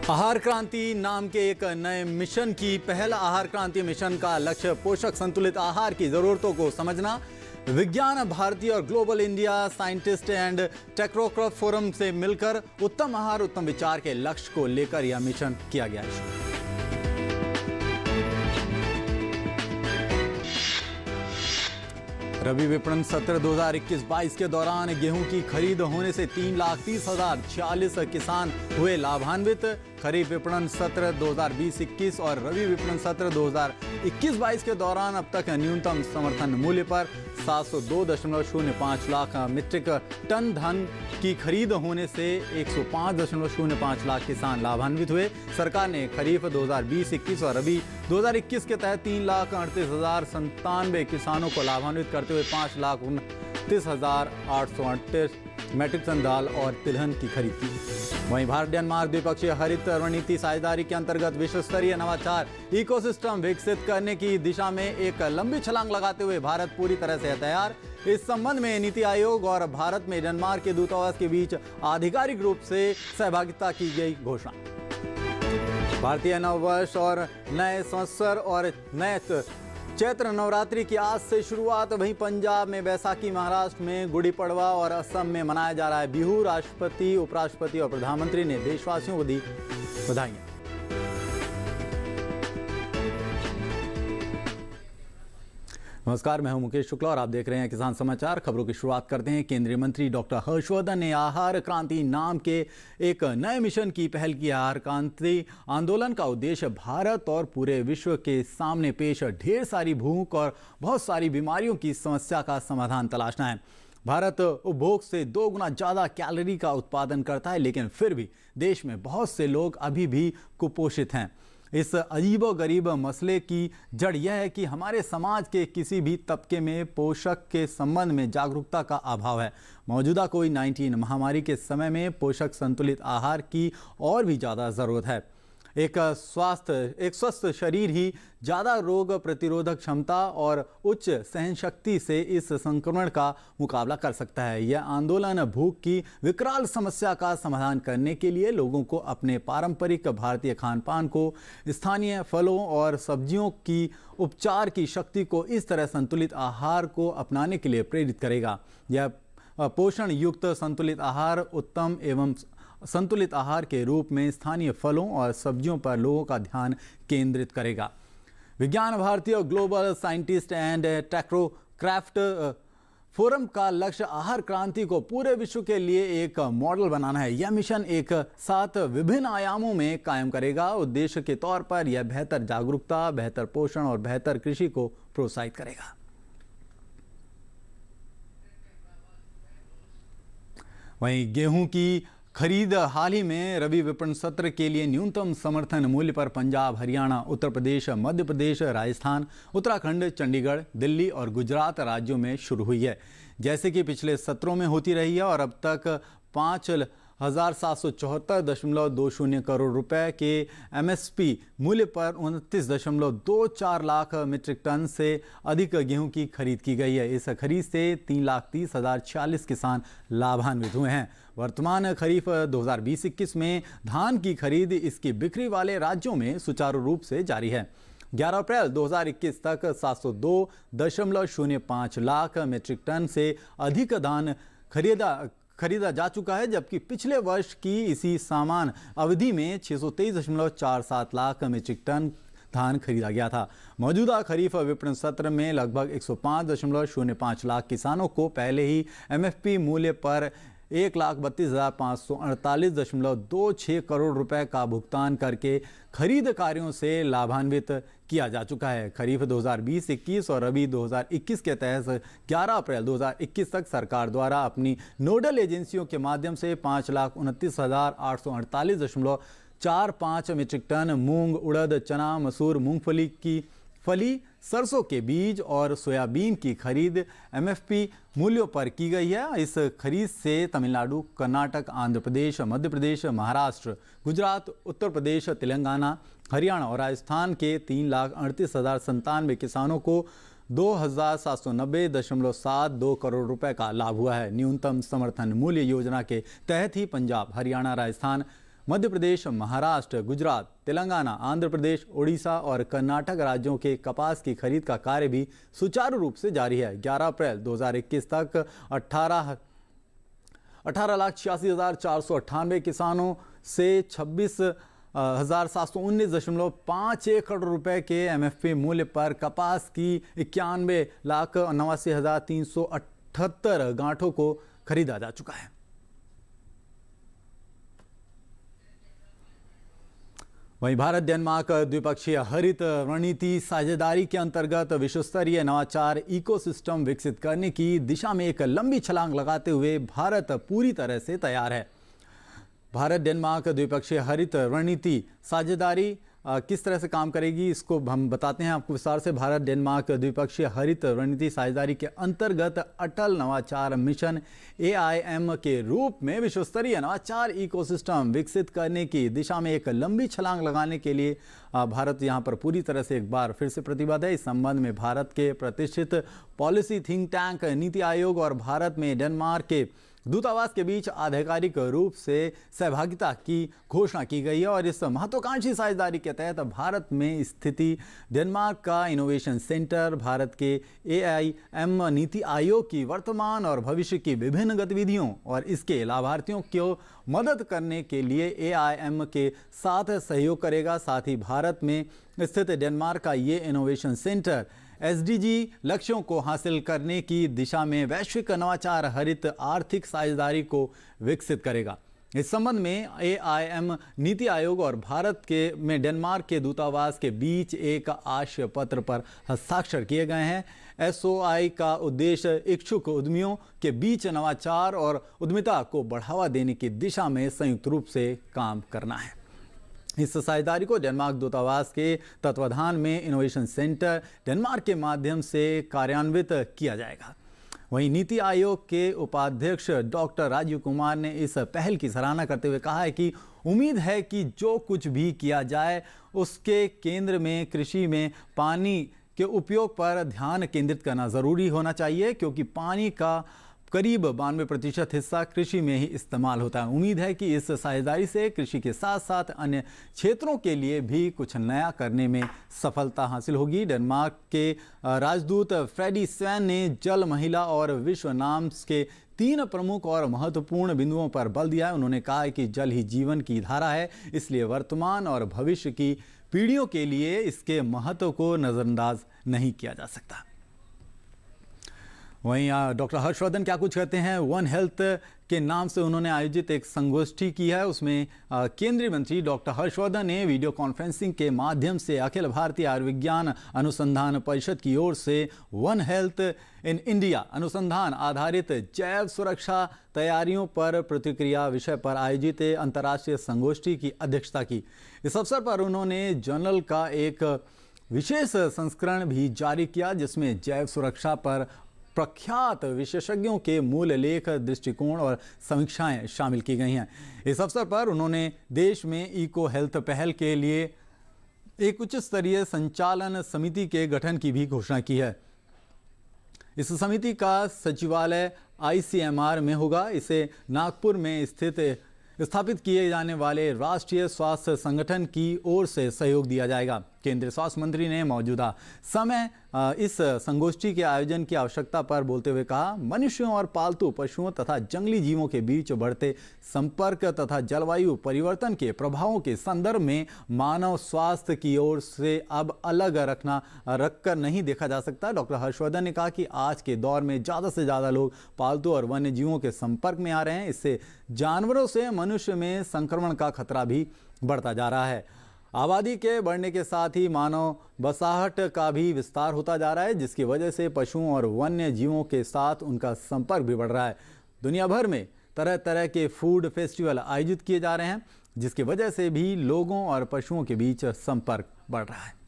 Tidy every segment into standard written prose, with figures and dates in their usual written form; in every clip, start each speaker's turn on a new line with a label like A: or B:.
A: आहार क्रांति नाम के एक नए मिशन की पहल। आहार क्रांति मिशन का लक्ष्य पोषक संतुलित आहार की जरूरतों को समझना। विज्ञान भारती और global India scientist and technocrat forum से मिलकर उत्तम आहार उत्तम विचार के लक्ष्य को लेकर यह मिशन किया गया है। रबी विपणन सत्र 2021-22 के दौरान गेहूं की खरीद होने से 3,30,046 किसान हुए लाभान्वित। खरीफ विपणन सत्र 2020-21 और रबी विपणन सत्र 2021-22 के दौरान अब तक न्यूनतम समर्थन मूल्य पर 702.05 लाख मीट्रिक टन धान की खरीद होने से 105.05 लाख किसान लाभान्वित हुए। सरकार ने खरीफ 2020-21 और रबी 2021 के तहत 3,38,097 किसानों को लाभान्वित करते हुए 5,29,838 मैट्रिक टन दाल और तिलहन की खरीद की। वहीं भारत डेनमार्क द्विपक्षीय हरित रणनीति साझेदारी के अंतर्गत विश्व स्तरीय नवाचार इकोसिस्टम विकसित करने की दिशा में एक लंबी छलांग लगाते हुए भारत पूरी तरह से तैयार। इस संबंध में नीति आयोग और भारत में डेनमार्क के दूतावास के बीच आधिकारिक रूप से सहभागिता की गई घोषणा। भारतीय नववर्ष और नए संवत्सर और नए चैत्र नवरात्रि की आज से शुरुआत। वहीं पंजाब में बैसाखी, महाराष्ट्र में गुड़ी पड़वा और असम में मनाया जा रहा है बिहू। राष्ट्रपति, उपराष्ट्रपति और प्रधानमंत्री ने देशवासियों को दी बधाइयां। नमस्कार, मैं हूं मुकेश शुक्ला और आप देख रहे हैं किसान समाचार। खबरों की शुरुआत करते हैं। केंद्रीय मंत्री डॉक्टर हर्षवर्धन ने आहार क्रांति नाम के एक नए मिशन की पहल की। आहार क्रांति आंदोलन का उद्देश्य भारत और पूरे विश्व के सामने पेश ढेर सारी भूख और बहुत सारी बीमारियों की समस्या का समाधान तलाशना है। भारत उपभोग से 2 गुना ज़्यादा कैलोरी का उत्पादन करता है, लेकिन फिर भी देश में बहुत से लोग अभी भी कुपोषित हैं। इस अजीबोगरीब मसले की जड़ यह है कि हमारे समाज के किसी भी तबके में पोषक के संबंध में जागरूकता का अभाव है। मौजूदा कोविड-19 महामारी के समय में पोषक संतुलित आहार की और भी ज़्यादा ज़रूरत है। एक स्वस्थ शरीर ही ज़्यादा रोग प्रतिरोधक क्षमता और उच्च सहन शक्ति से इस संक्रमण का मुकाबला कर सकता है। यह आंदोलन भूख की विकराल समस्या का समाधान करने के लिए लोगों को अपने पारंपरिक भारतीय खान पान को, स्थानीय फलों और सब्जियों की उपचार की शक्ति को, इस तरह संतुलित आहार को अपनाने के लिए प्रेरित करेगा। यह पोषण युक्त संतुलित आहार उत्तम एवं संतुलित आहार के रूप में स्थानीय फलों और सब्जियों पर लोगों का ध्यान केंद्रित करेगा। विज्ञान भारती और global scientist and technocrat forum का लक्ष्य आहार क्रांति को पूरे विश्व के लिए एक मॉडल बनाना है। यह मिशन एक साथ विभिन्न आयामों में कायम करेगा। उद्देश्य के तौर पर यह बेहतर जागरूकता, बेहतर पोषण और बेहतर कृषि को प्रोत्साहित करेगा। वहीं गेहूं की खरीद हाल ही में रबी विपणन सत्र के लिए न्यूनतम समर्थन मूल्य पर पंजाब, हरियाणा, उत्तर प्रदेश, मध्य प्रदेश, राजस्थान, उत्तराखंड, चंडीगढ़, दिल्ली और गुजरात राज्यों में शुरू हुई है, जैसे कि पिछले सत्रों में होती रही है। और अब तक 5,774.20 करोड़ रुपए के MSP मूल्य पर 29.24 लाख मीट्रिक टन से अधिक गेहूं की खरीद की गई है। इस खरीद से 3,30,046 किसान लाभान्वित हुए हैं। वर्तमान खरीफ 2020-21 में धान की खरीद इसकी बिक्री वाले राज्यों में सुचारू रूप से जारी है। 11 अप्रैल 2021 तक 702.05 लाख मीट्रिक टन से अधिक धान खरीदा जा चुका है, जबकि पिछले वर्ष की इसी समान अवधि में 623.47 लाख मीट्रिक टन धान खरीदा गया था। मौजूदा खरीफ विपणन सत्र में लगभग 105.05 लाख किसानों को पहले ही MFP मूल्य पर 1,32,548.26 करोड़ रुपए का भुगतान करके खरीद कार्यों से लाभान्वित किया जा चुका है। खरीफ 2020-21 और रबी 2021 के तहत 11 अप्रैल 2021 तक सरकार द्वारा अपनी नोडल एजेंसियों के माध्यम से 5,29,848.45 मीट्रिक टन मूंग, उड़द, चना, मसूर, मूंगफली की फली, सरसों के बीज और सोयाबीन की खरीद MFP मूल्यों पर की गई है। इस खरीद से तमिलनाडु, कर्नाटक, आंध्र प्रदेश, मध्य प्रदेश, महाराष्ट्र, गुजरात, उत्तर प्रदेश, तेलंगाना, हरियाणा और राजस्थान के 3,38,097 किसानों को 2,790.72 करोड़ रुपए का लाभ हुआ है। न्यूनतम समर्थन मूल्य योजना के तहत ही पंजाब, हरियाणा, राजस्थान, मध्य प्रदेश, महाराष्ट्र, गुजरात, तेलंगाना, आंध्र प्रदेश, ओडिशा और कर्नाटक राज्यों के कपास की खरीद का कार्य भी सुचारू रूप से जारी है। 11 अप्रैल 2021 तक 18,86,498 किसानों से 26,719.51 करोड़ रुपए के एमएफपी मूल्य पर कपास की 91,89,378 गांठों को खरीदा जा चुका है। वहीं भारत डेनमार्क द्विपक्षीय हरित रणनीति साझेदारी के अंतर्गत विश्वस्तरीय नवाचार इकोसिस्टम विकसित करने की दिशा में एक लंबी छलांग लगाते हुए भारत पूरी तरह से तैयार है। भारत डेनमार्क द्विपक्षीय हरित रणनीति साझेदारी किस तरह से काम करेगी, इसको हम बताते हैं आपको विस्तार से। भारत डेनमार्क द्विपक्षीय हरित रणनीति साझेदारी के अंतर्गत अटल नवाचार मिशन AIM के रूप में विश्वस्तरीय नवाचार इकोसिस्टम विकसित करने की दिशा में एक लंबी छलांग लगाने के लिए भारत यहां पर पूरी तरह से एक बार फिर से प्रतिबद्ध है। इस संबंध में भारत के प्रतिष्ठित policy think tank NITI Aayog और भारत में डेनमार्क के दूतावास के बीच आधिकारिक रूप से सहभागिता की घोषणा की गई है और इस महत्वाकांक्षी साझेदारी के तहत भारत में स्थिति डेनमार्क का इनोवेशन सेंटर भारत के AIM नीति आयोग की वर्तमान और भविष्य की विभिन्न गतिविधियों और इसके लाभार्थियों को मदद करने के लिए AIM के साथ सहयोग करेगा। साथ ही भारत में स्थित डेनमार्क का ये इनोवेशन सेंटर SDG लक्ष्यों को हासिल करने की दिशा में वैश्विक नवाचार हरित आर्थिक साझेदारी को विकसित करेगा। इस संबंध में AIM नीति आयोग और भारत के में डेनमार्क के दूतावास के बीच एक आशय पत्र पर हस्ताक्षर किए गए हैं। SOI का उद्देश्य इच्छुक उद्यमियों के बीच नवाचार और उद्यमिता को बढ़ावा देने की दिशा में संयुक्त रूप से काम करना है। इस साझेदारी को डेनमार्क दूतावास के तत्वाधान में इनोवेशन सेंटर डेनमार्क के माध्यम से कार्यान्वित किया जाएगा। वहीं नीति आयोग के उपाध्यक्ष डॉक्टर राजीव कुमार ने इस पहल की सराहना करते हुए कहा है कि उम्मीद है कि जो कुछ भी किया जाए उसके केंद्र में कृषि में पानी के उपयोग पर ध्यान केंद्रित करना जरूरी होना चाहिए, क्योंकि पानी का करीब 92% हिस्सा कृषि में ही इस्तेमाल होता है। उम्मीद है कि इस साझेदारी से कृषि के साथ साथ अन्य क्षेत्रों के लिए भी कुछ नया करने में सफलता हासिल होगी। डेनमार्क के राजदूत फ्रेडी स्वैन ने जल, महिला और विश्व नाम के 3 प्रमुख और महत्वपूर्ण बिंदुओं पर बल दिया है। उन्होंने कहा है कि जल ही जीवन की धारा है, इसलिए वर्तमान और भविष्य की पीढ़ियों के लिए इसके महत्व को नज़रअंदाज नहीं किया जा सकता। वहीं डॉक्टर हर्षवर्धन क्या कुछ कहते हैं। वन हेल्थ के नाम से उन्होंने आयोजित एक संगोष्ठी की है। उसमें केंद्रीय मंत्री डॉक्टर हर्षवर्धन ने वीडियो कॉन्फ्रेंसिंग के माध्यम से अखिल भारतीय आयुर्विज्ञान अनुसंधान परिषद की ओर से वन हेल्थ इन इंडिया अनुसंधान आधारित जैव सुरक्षा तैयारियों पर प्रतिक्रिया विषय पर आयोजित अंतर्राष्ट्रीय संगोष्ठी की अध्यक्षता की। इस अवसर पर उन्होंने जर्नल का एक विशेष संस्करण भी जारी किया, जिसमें जैव सुरक्षा पर प्रख्यात विशेषज्ञों के मूल लेख, दृष्टिकोण और समीक्षाएं शामिल की गई हैं। इस अवसर पर उन्होंने देश में इको हेल्थ पहल के लिए एक उच्च स्तरीय संचालन समिति के गठन की भी घोषणा की है। इस समिति का सचिवालय ICMR में होगा। इसे नागपुर में स्थापित किए जाने वाले राष्ट्रीय स्वास्थ्य संगठन की ओर से सहयोग दिया जाएगा। केंद्रीय स्वास्थ्य मंत्री ने मौजूदा समय इस संगोष्ठी के आयोजन की आवश्यकता पर बोलते हुए कहा, मनुष्यों और पालतू पशुओं तथा जंगली जीवों के बीच बढ़ते संपर्क तथा जलवायु परिवर्तन के प्रभावों के संदर्भ में मानव स्वास्थ्य की ओर से अब अलग रखकर नहीं देखा जा सकता। डॉक्टर हर्षवर्धन ने कहा कि आज के दौर में ज़्यादा से ज़्यादा लोग पालतू और वन्य जीवों के संपर्क में आ रहे हैं। इससे जानवरों से मनुष्य में संक्रमण का खतरा भी बढ़ता जा रहा है। आबादी के बढ़ने के साथ ही मानव बसाहट का भी विस्तार होता जा रहा है, जिसकी वजह से पशुओं और वन्य जीवों के साथ उनका संपर्क भी बढ़ रहा है। दुनिया भर में तरह तरह के फूड फेस्टिवल आयोजित किए जा रहे हैं, जिसकी वजह से भी लोगों और पशुओं के बीच संपर्क बढ़ रहा है।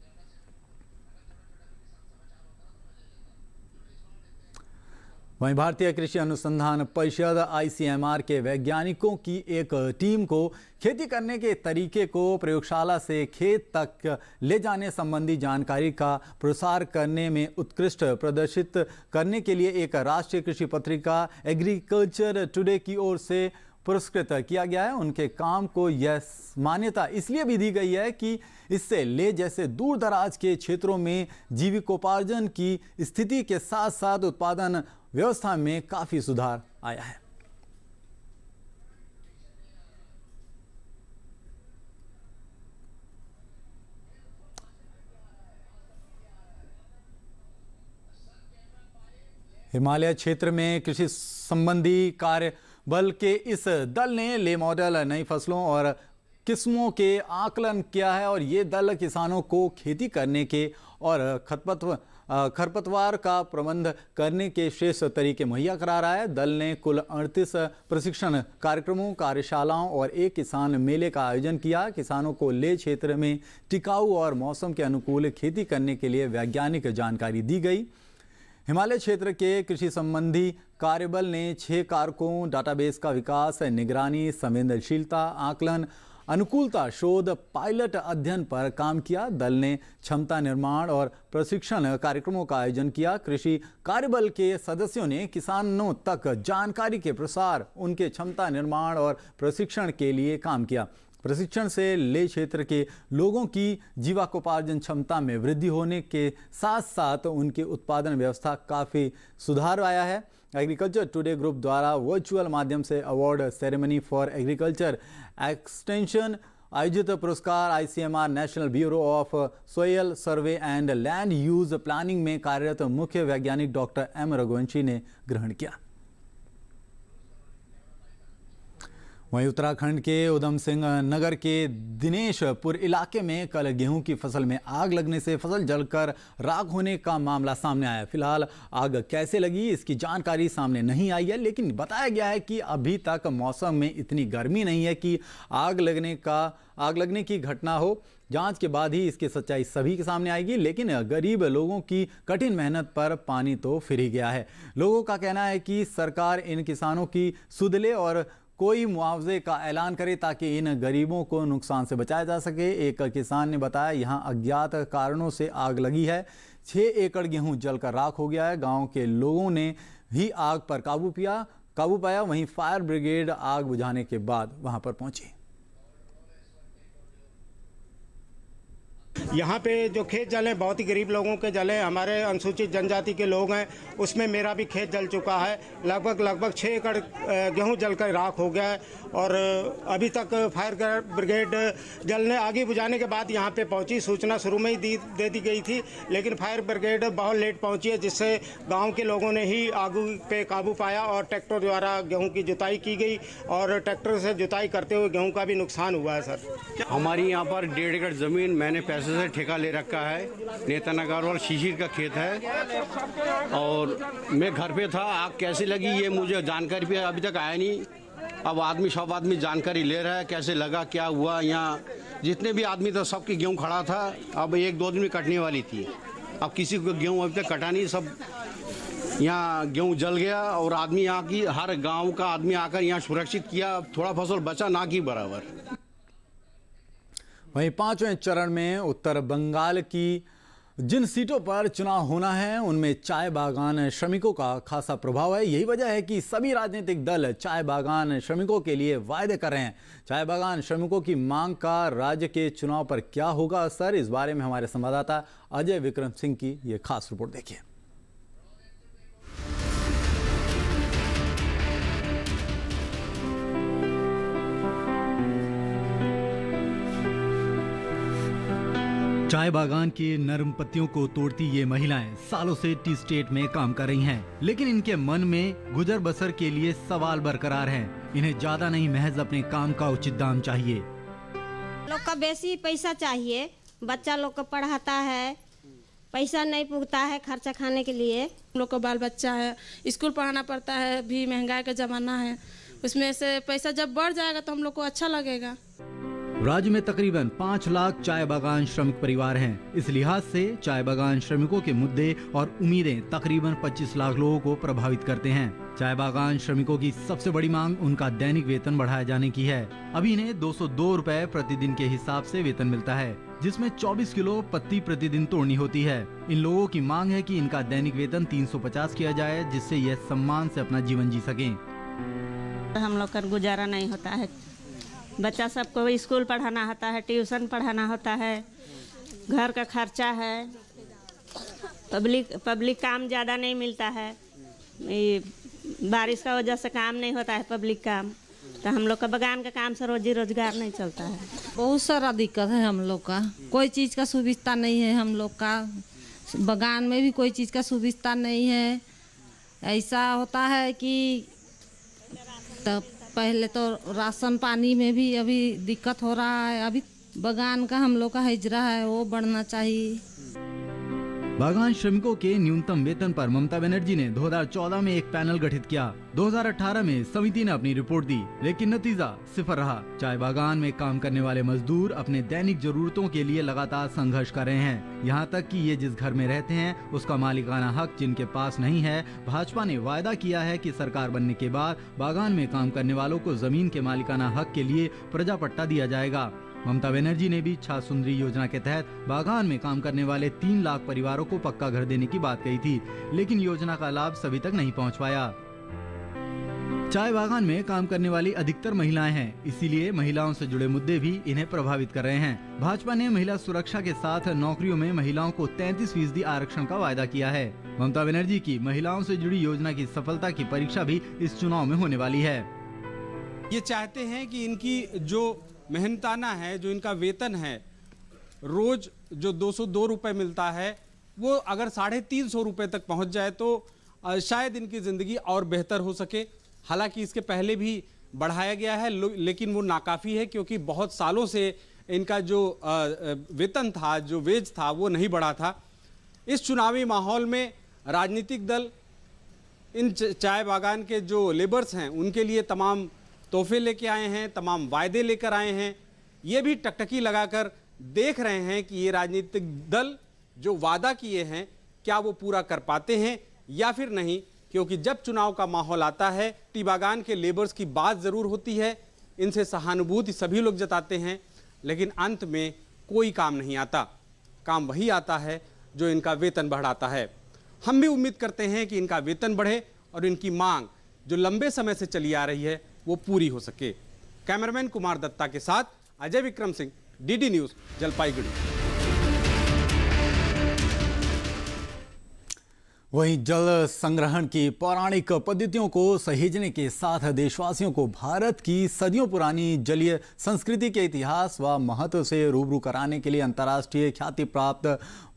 A: वहीं भारतीय कृषि अनुसंधान परिषद ICMR के वैज्ञानिकों की एक टीम को खेती करने के तरीके को प्रयोगशाला से खेत तक ले जाने संबंधी जानकारी का प्रसार करने में उत्कृष्ट प्रदर्शित करने के लिए एक राष्ट्रीय कृषि पत्रिका एग्रीकल्चर टुडे की ओर से पुरस्कृत किया गया है। उनके काम को यह मान्यता इसलिए भी दी गई है कि इससे लेह जैसे दूर दराज के क्षेत्रों में जीविकोपार्जन की स्थिति के साथ साथ उत्पादन व्यवस्था में काफी सुधार आया है। हिमालय क्षेत्र में कृषि संबंधी कार्य बल के इस दल ने लेह मॉडल नई फसलों और किस्मों के आकलन किया है और ये दल किसानों को खेती करने के और खरपतवार का प्रबंध करने के श्रेष्ठ तरीके मुहैया करा रहा है। दल ने कुल 38 प्रशिक्षण कार्यक्रमों, कार्यशालाओं और एक किसान मेले का आयोजन किया। किसानों को लेह क्षेत्र में टिकाऊ और मौसम के अनुकूल खेती करने के लिए वैज्ञानिक जानकारी दी गई। हिमालय क्षेत्र के कृषि संबंधी कार्यबल ने 6 कारकों डाटाबेस का विकास, निगरानी, संवेदनशीलता, आकलन, अनुकूलता, शोध, पायलट अध्ययन पर काम किया। दल ने क्षमता निर्माण और प्रशिक्षण कार्यक्रमों का आयोजन किया। कृषि कार्यबल के सदस्यों ने किसानों तक जानकारी के प्रसार, उनके क्षमता निर्माण और प्रशिक्षण के लिए काम किया। प्रशिक्षण से लेह क्षेत्र के लोगों की जीविकोपार्जन क्षमता में वृद्धि होने के साथ साथ उनके उत्पादन व्यवस्था काफ़ी सुधार आया है। एग्रीकल्चर टुडे ग्रुप द्वारा वर्चुअल माध्यम से award ceremony for agriculture extension आयोजित पुरस्कार ICMR national bureau of soil survey and land use planning में कार्यरत मुख्य वैज्ञानिक डॉक्टर M रघुवंशी ने ग्रहण किया। वहीं उत्तराखंड के उधम सिंह नगर के दिनेशपुर इलाके में कल गेहूं की फसल में आग लगने से फसल जलकर राख होने का मामला सामने आया। फिलहाल आग कैसे लगी इसकी जानकारी सामने नहीं आई है, लेकिन बताया गया है कि अभी तक मौसम में इतनी गर्मी नहीं है कि आग लगने की घटना हो। जांच के बाद ही इसकी सच्चाई सभी के सामने आएगी, लेकिन गरीब लोगों की कठिन मेहनत पर पानी तो फिर ही गया है। लोगों का कहना है कि सरकार इन किसानों की सुध ले और कोई मुआवजे का ऐलान करे ताकि इन गरीबों को नुकसान से बचाया जा सके। एक किसान ने बताया, यहां अज्ञात कारणों से आग लगी है। 6 एकड़ गेहूं जलकर राख हो गया है। गांव के लोगों ने ही आग पर काबू पाया। वहीं फायर ब्रिगेड आग बुझाने के बाद वहां पर पहुंची।
B: यहाँ पे जो खेत जले बहुत ही गरीब लोगों के जले, हमारे अनुसूचित जनजाति के लोग हैं, उसमें मेरा भी खेत जल चुका है। लगभग 6 एकड़ गेहूं जलकर राख हो गया है और अभी तक फायर ब्रिगेड जलने आगे बुझाने के बाद यहाँ पे पहुँची। सूचना शुरू में ही दे दी गई थी, लेकिन फायर ब्रिगेड बहुत लेट पहुँची है, जिससे गाँव के लोगों ने ही आग पे काबू पाया और ट्रैक्टर द्वारा गेहूँ की जुताई की गई और ट्रैक्टर से जुताई करते हुए गेहूँ का भी नुकसान हुआ है। सर,
C: हमारी यहाँ पर 1.5 एकड़ ज़मीन मैंने पैसे से ठेका ले रखा है। नेतानगर और शिशिर का खेत है और मैं घर पे था। आग कैसे लगी ये मुझे जानकारी भी अभी तक आया नहीं। अब सब आदमी जानकारी ले रहा है, कैसे लगा, क्या हुआ। यहाँ जितने भी आदमी थे सबकी गेहूँ खड़ा था। अब 1-2 दिन में कटने वाली थी। अब किसी को गेहूँ अभी तक कटा नहीं, सब यहाँ गेहूँ जल गया और आदमी यहाँ की हर गाँव का आदमी आकर यहाँ सुरक्षित किया। थोड़ा फसल बचा ना कि बराबर।
A: वहीं 5वें चरण में उत्तर बंगाल की जिन सीटों पर चुनाव होना है उनमें चाय बागान श्रमिकों का खासा प्रभाव है। यही वजह है कि सभी राजनीतिक दल चाय बागान श्रमिकों के लिए वायदे कर रहे हैं। चाय बागान श्रमिकों की मांग का राज्य के चुनाव पर क्या होगा असर, इस बारे में हमारे संवाददाता अजय विक्रम सिंह की ये खास रिपोर्ट देखिए। चाय बागान की नरम पत्तियों को तोड़ती ये महिलाएं सालों से टी स्टेट में काम कर रही हैं, लेकिन इनके मन में गुजर बसर के लिए सवाल बरकरार हैं। इन्हें ज्यादा नहीं, महज अपने काम का उचित दाम चाहिए।
D: लोग का बेसी पैसा चाहिए, बच्चा लोग को पढ़ाता है, पैसा नहीं पुगता है खर्चा खाने के लिए।
E: हम लोग को बाल बच्चा है, स्कूल पढ़ाना पड़ता है, भी महंगाई का जमाना है, उसमें से पैसा जब बढ़ जाएगा तो हम लोग को अच्छा लगेगा।
A: राज्य में तकरीबन 5 लाख चाय बागान श्रमिक परिवार हैं। इस लिहाज से चाय बागान श्रमिकों के मुद्दे और उम्मीदें तकरीबन 25 लाख लोगों को प्रभावित करते हैं। चाय बागान श्रमिकों की सबसे बड़ी मांग उनका दैनिक वेतन बढ़ाए जाने की है। अभी इन्हें 202 रुपए प्रतिदिन के हिसाब से वेतन मिलता है, जिसमें 24 किलो पत्ती प्रतिदिन तोड़नी होती है। इन लोगों की मांग है कि इनका दैनिक वेतन 350 किया जाए, जिससे यह सम्मान से अपना जीवन जी सकें।
D: हम लोग का गुजारा नहीं होता है। बच्चा सबको स्कूल पढ़ाना होता है, ट्यूशन पढ़ाना होता है, घर का खर्चा है, पब्लिक काम ज़्यादा नहीं मिलता है। ये बारिश का वजह से काम नहीं होता है पब्लिक काम, तो हम लोग का बगान का काम से रोजी रोजगार नहीं चलता है।
F: बहुत सारा दिक्कत है हम लोग का, कोई चीज़ का सुविधा नहीं है हम लोग का। बगान में भी कोई चीज़ का सुविधा नहीं है। ऐसा होता है कि तब पहले तो राशन पानी में भी अभी दिक्कत हो रहा है। अभी बगान का हम लोग का हिजरा है, वो बढ़ना चाहिए।
A: बागान श्रमिकों के न्यूनतम वेतन पर ममता बनर्जी ने 2014 में एक पैनल गठित किया। 2018 में समिति ने अपनी रिपोर्ट दी, लेकिन नतीजा सिफर रहा। चाय बागान में काम करने वाले मजदूर अपने दैनिक जरूरतों के लिए लगातार संघर्ष कर रहे हैं। यहाँ तक कि ये जिस घर में रहते हैं उसका मालिकाना हक जिनके पास नहीं है। भाजपा ने वायदा किया है कि सरकार बनने के बाद बागान में काम करने वालों को जमीन के मालिकाना हक के लिए प्रजा पट्टा दिया जाएगा। ममता बनर्जी ने भी छात्र सुंदरी योजना के तहत बागान में काम करने वाले 3 लाख परिवारों को पक्का घर देने की बात कही थी, लेकिन योजना का लाभ सभी तक नहीं पहुंच पाया। चाय बागान में काम करने वाली अधिकतर महिलाएं हैं, इसीलिए महिलाओं से जुड़े मुद्दे भी इन्हें प्रभावित कर रहे हैं। भाजपा ने महिला सुरक्षा के साथ नौकरियों में महिलाओं को 33% आरक्षण का वायदा किया है। ममता बनर्जी की महिलाओं से जुड़ी योजना की सफलता की परीक्षा भी इस चुनाव में होने वाली है।
G: ये चाहते हैं कि इनकी जो मेहनताना है, जो इनका वेतन है, रोज जो 202 रुपए मिलता है, वो अगर 350 रुपए तक पहुंच जाए तो शायद इनकी ज़िंदगी और बेहतर हो सके। हालांकि इसके पहले भी बढ़ाया गया है, लेकिन वो नाकाफ़ी है, क्योंकि बहुत सालों से इनका जो वेतन था, जो वेज था, वो नहीं बढ़ा था। इस चुनावी माहौल में राजनीतिक दल इन चाय बागान के जो लेबर्स हैं उनके लिए तमाम तोहफे लेके आए हैं, तमाम वायदे लेकर आए हैं। ये भी टकटकी लगाकर देख रहे हैं कि ये राजनीतिक दल जो वादा किए हैं क्या वो पूरा कर पाते हैं या फिर नहीं, क्योंकि जब चुनाव का माहौल आता है टी बागान के लेबर्स की बात ज़रूर होती है, इनसे सहानुभूति सभी लोग जताते हैं, लेकिन अंत में कोई काम नहीं आता। काम वही आता है जो इनका वेतन बढ़ाता है। हम भी उम्मीद करते हैं कि इनका वेतन बढ़े और इनकी मांग जो लंबे समय से चली आ रही है वो पूरी हो सके। कैमरामैन कुमार दत्ता के साथ अजय विक्रम सिंह, डीडी न्यूज़, जलपाईगुड़ी।
A: वहीं जल संग्रहण की पौराणिक पद्धतियों को सहेजने के साथ देशवासियों को भारत की सदियों पुरानी जलीय संस्कृति के इतिहास व महत्व से रूबरू कराने के लिए अंतर्राष्ट्रीय ख्याति प्राप्त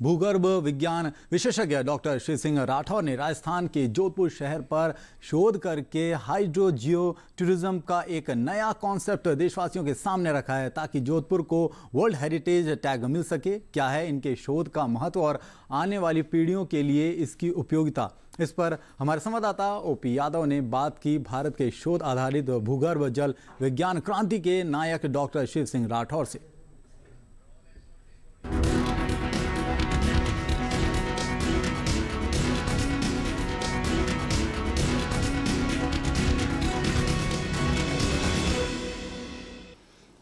A: भूगर्भ विज्ञान विशेषज्ञ डॉक्टर श्री सिंह राठौर ने राजस्थान के जोधपुर शहर पर शोध करके हाइड्रो जियो टूरिज्म का एक नया कॉन्सेप्ट देशवासियों के सामने रखा है, ताकि जोधपुर को वर्ल्ड हेरिटेज टैग मिल सके। क्या है इनके शोध का महत्व और आने वाली पीढ़ियों के लिए इसकी उपयोगिता, इस पर हमारे संवाददाता ओपी यादव ने बात की भारत के शोध आधारित भूगर्भ जल विज्ञान क्रांति के नायक डॉक्टर शिव सिंह राठौर से।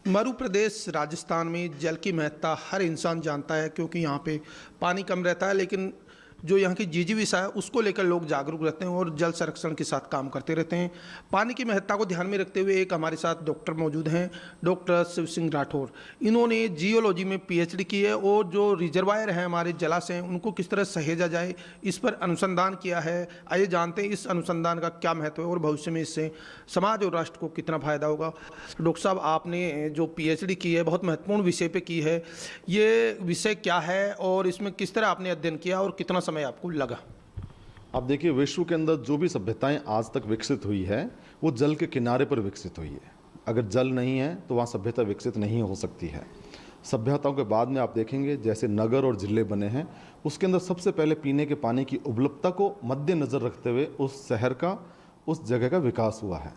H: मरु प्रदेश राजस्थान में जल की महत्ता हर इंसान जानता है, क्योंकि यहाँ पे पानी कम रहता है, लेकिन जो यहाँ की जीविका है उसको लेकर लोग जागरूक रहते हैं और जल संरक्षण के साथ काम करते रहते हैं। पानी की महत्ता को ध्यान में रखते हुए एक हमारे साथ डॉक्टर मौजूद हैं, डॉक्टर शिव सिंह राठौर। इन्होंने जियोलॉजी में पीएचडी की है और जो रिजर्वायर हैं हमारे जलाशय हैं उनको किस तरह सहेजा जाए इस पर अनुसंधान किया है। आइए जानते हैं इस अनुसंधान का क्या महत्व है और भविष्य में इससे समाज और राष्ट्र को कितना फायदा होगा। डॉक्टर साहब, आपने जो पीएचडी की है बहुत महत्वपूर्ण विषय पर की है, ये विषय क्या है और इसमें किस तरह आपने अध्ययन किया और कितना समय आपको लगा?
I: आप देखिए, विश्व के अंदर जो भी सभ्यताएं आज तक विकसित हुई है वो जल के किनारे पर विकसित हुई है। अगर जल नहीं है तो वहाँ सभ्यता विकसित नहीं हो सकती है। सभ्यताओं के बाद में आप देखेंगे जैसे नगर और जिले बने हैं, उसके अंदर सबसे पहले पीने के पानी की उपलब्धता को मद्देनजर रखते हुए उस शहर का, उस जगह का विकास हुआ है।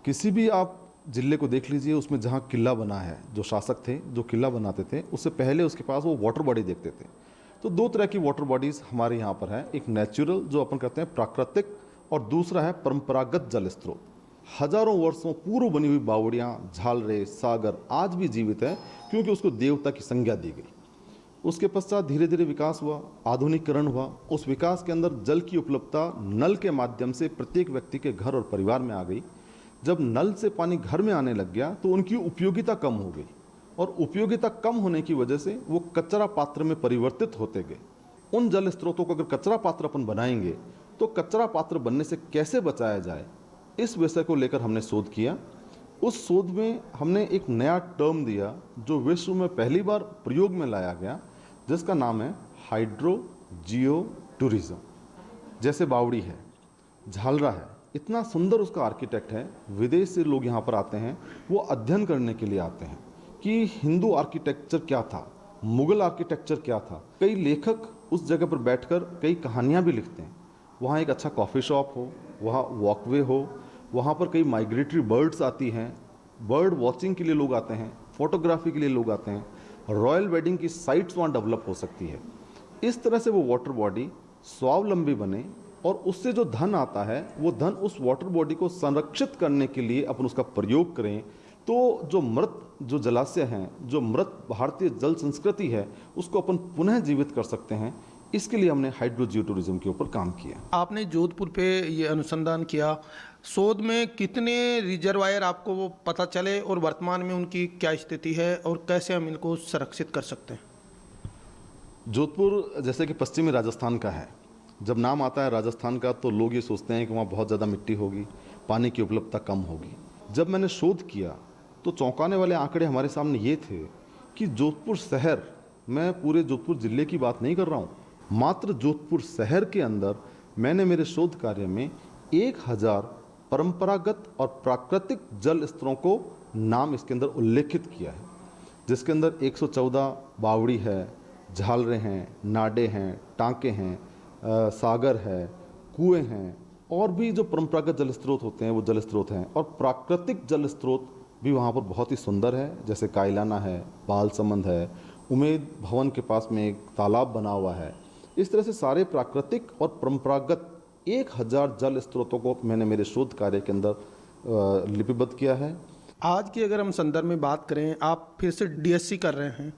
I: किसी भी आप जिले को देख लीजिए, उसमें जहाँ किला बना है, जो शासक थे जो किला बनाते थे उससे पहले उसके पास वो वाटर बॉडी देखते थे। तो दो तरह की वाटर बॉडीज़ हमारे यहाँ पर है, एक नेचुरल जो अपन कहते हैं प्राकृतिक, और दूसरा है परंपरागत जल स्रोत। हजारों वर्षों पूर्व बनी हुई बावड़ियाँ, झालरे, सागर आज भी जीवित है, क्योंकि उसको देवता की संज्ञा दी गई। उसके पश्चात धीरे धीरे विकास हुआ, आधुनिकीकरण हुआ। उस विकास के अंदर जल की उपलब्धता नल के माध्यम से प्रत्येक व्यक्ति के घर और परिवार में आ गई। जब नल से पानी घर में आने लग गया तो उनकी उपयोगिता कम हो गई, और उपयोगिता कम होने की वजह से वो कचरा पात्र में परिवर्तित होते गए। उन जल स्रोतों को अगर कचरा पात्र अपन बनाएंगे तो कचरा पात्र बनने से कैसे बचाया जाए, इस विषय को लेकर हमने शोध किया। उस शोध में हमने एक नया टर्म दिया जो विश्व में पहली बार प्रयोग में लाया गया, जिसका नाम है हाइड्रो जियो टूरिज्म। जैसे बावड़ी है, झालरा है, इतना सुंदर उसका आर्किटेक्ट है, विदेश से लोग यहाँ पर आते हैं, वो अध्ययन करने के लिए आते हैं कि हिंदू आर्किटेक्चर क्या था, मुगल आर्किटेक्चर क्या था। कई लेखक उस जगह पर बैठकर कई कहानियाँ भी लिखते हैं। वहाँ एक अच्छा कॉफ़ी शॉप हो, वहाँ वॉकवे हो, वहाँ पर कई माइग्रेटरी बर्ड्स आती हैं, बर्ड वॉचिंग के लिए लोग आते हैं, फोटोग्राफी के लिए लोग आते हैं, रॉयल वेडिंग की साइट्स वहाँ डेवलप हो सकती है। इस तरह से वो वाटर बॉडी स्वावलंबी बने और उससे जो धन आता है वो धन उस वाटर बॉडी को संरक्षित करने के लिए अपन उसका प्रयोग करें। तो जो मृत जो जलाशय हैं, जो मृत भारतीय जल संस्कृति है, उसको अपन पुनः जीवित कर सकते हैं। इसके लिए हमने हाइड्रो जियो टूरिज्म के ऊपर काम किया।
H: आपने जोधपुर पे ये अनुसंधान किया, शोध में कितने रिजर्वायर आपको वो पता चले और वर्तमान में उनकी क्या स्थिति है और कैसे हम इनको संरक्षित कर सकते हैं?
I: जोधपुर जैसे कि पश्चिमी राजस्थान का है, जब नाम आता है राजस्थान का तो लोग ये सोचते हैं कि वहाँ बहुत ज़्यादा मिट्टी होगी, पानी की उपलब्धता कम होगी। जब मैंने शोध किया तो चौंकाने वाले आंकड़े हमारे सामने ये थे कि जोधपुर शहर, मैं पूरे जोधपुर ज़िले की बात नहीं कर रहा हूँ, मात्र जोधपुर शहर के अंदर मैंने मेरे शोध कार्य में 1000 परंपरागत और प्राकृतिक जल स्तरों को नाम इसके अंदर उल्लेखित किया है, जिसके अंदर 114 बावड़ी है, झालरे हैं, नाडे हैं, टांके हैं, सागर है, कुएं हैं, और भी जो परंपरागत जल स्रोत होते हैं वो जल स्रोत हैं। और प्राकृतिक जल स्रोत भी वहाँ पर बहुत ही सुंदर है, जैसे कायलाना है, बालसमंद है, उमेद भवन के पास में एक तालाब बना हुआ है। इस तरह से सारे प्राकृतिक और परंपरागत 1000 जल स्रोतों को मैंने मेरे शोध कार्य के अंदर लिपिबद्ध किया है।
H: आज की अगर हम संदर्भ में बात करें, आप फिर से डीएससी कर रहे हैं,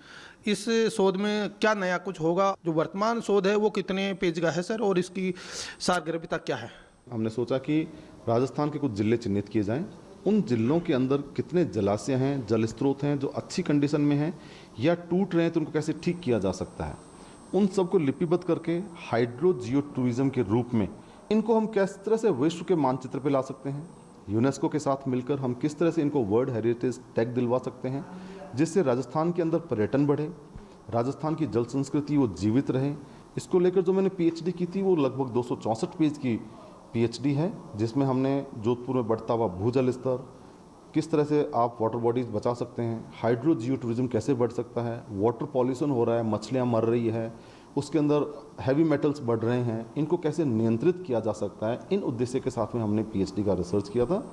H: इस शोध में क्या नया कुछ होगा? जो वर्तमान शोध है वो कितने पेज का है सर, और इसकी सारगर्भिता क्या है?
I: हमने सोचा कि राजस्थान के कुछ जिले चिन्हित किए जाएं, उन जिलों के अंदर कितने जलाशय हैं, जल स्रोत हैं जो अच्छी कंडीशन में हैं या टूट रहे हैं तो उनको कैसे ठीक किया जा सकता है, उन सबको लिपिबद्ध करके हाइड्रो जियो टूरिज्म के रूप में इनको हम किस तरह से विश्व के मानचित्र पे ला सकते हैं। यूनेस्को के साथ मिलकर हम किस तरह से इनको वर्ल्ड हेरिटेज टैग दिलवा सकते हैं, जिससे राजस्थान के अंदर पर्यटन बढ़े, राजस्थान की जल संस्कृति वो जीवित रहे। इसको लेकर जो मैंने पीएचडी की थी वो लगभग 264 पेज की पीएचडी है, जिसमें हमने जोधपुर में बढ़ता हुआ भूजल स्तर, किस तरह से आप वाटर बॉडीज बचा सकते हैं, हाइड्रो जियो टूरिज्म कैसे बढ़ सकता है, वाटर पॉल्यूशन हो रहा है, मछलियाँ मर रही है, उसके अंदर हैवी मेटल्स बढ़ रहे हैं, इनको कैसे नियंत्रित किया जा सकता है। इन उद्देश्य के साथ में हमने पीएचडी का रिसर्च किया था।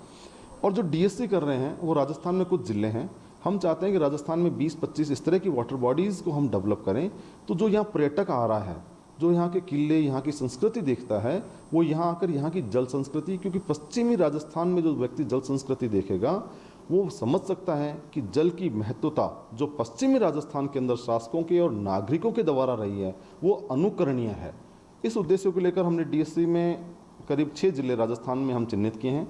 I: और जो डीएससी कर रहे हैं वो राजस्थान में कुछ ज़िले हैं, हम चाहते हैं कि राजस्थान में 20-25 इस तरह की वाटर बॉडीज़ को हम डेवलप करें, तो जो यहाँ पर्यटक आ रहा है, जो यहाँ के किले, यहाँ की संस्कृति देखता है, वो यहाँ आकर यहाँ की जल संस्कृति, क्योंकि पश्चिमी राजस्थान में जो व्यक्ति जल संस्कृति देखेगा वो समझ सकता है कि जल की महत्वता जो पश्चिमी राजस्थान के अंदर शासकों के और नागरिकों के द्वारा रही है वो अनुकरणीय है। इस उद्देश्य को लेकर हमने डीएससी में करीब 6 जिले राजस्थान में हम चिन्हित किए हैं।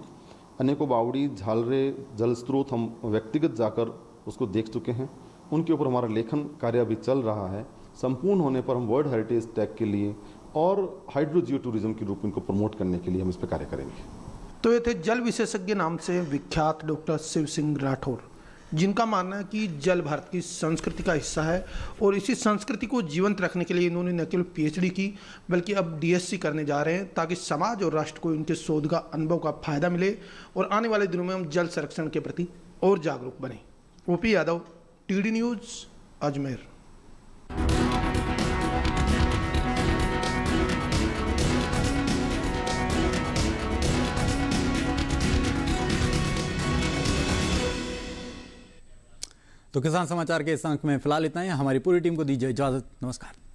I: अनेकों बावड़ी, झालरे, जल स्रोत हम व्यक्तिगत जाकर उसको देख चुके हैं, उनके ऊपर हमारा लेखन कार्य अभी चल रहा है। संपूर्ण होने पर हम वर्ल्ड हेरिटेज टैग के लिए और हाइड्रो जियो टूरिज्म के रूप में इनको प्रमोट करने के लिए हम इस पर कार्य करेंगे।
H: तो ये थे जल विशेषज्ञ नाम से विख्यात डॉक्टर शिव सिंह राठौर, जिनका मानना है कि जल भारत की संस्कृति का हिस्सा है और इसी संस्कृति को जीवंत रखने के लिए इन्होंने न केवल पीएचडी की बल्कि अब डीएससी करने जा रहे हैं, ताकि समाज और राष्ट्र को इनके शोध का अनुभव का फायदा मिले और आने वाले दिनों में हम जल संरक्षण के प्रति और जागरूक बने। OP Yadav, TD news, Ajmer.
A: तो किसान समाचार के इस अंक में फिलहाल इतना ही। हमारी पूरी टीम को दीजिए इजाजत। नमस्कार।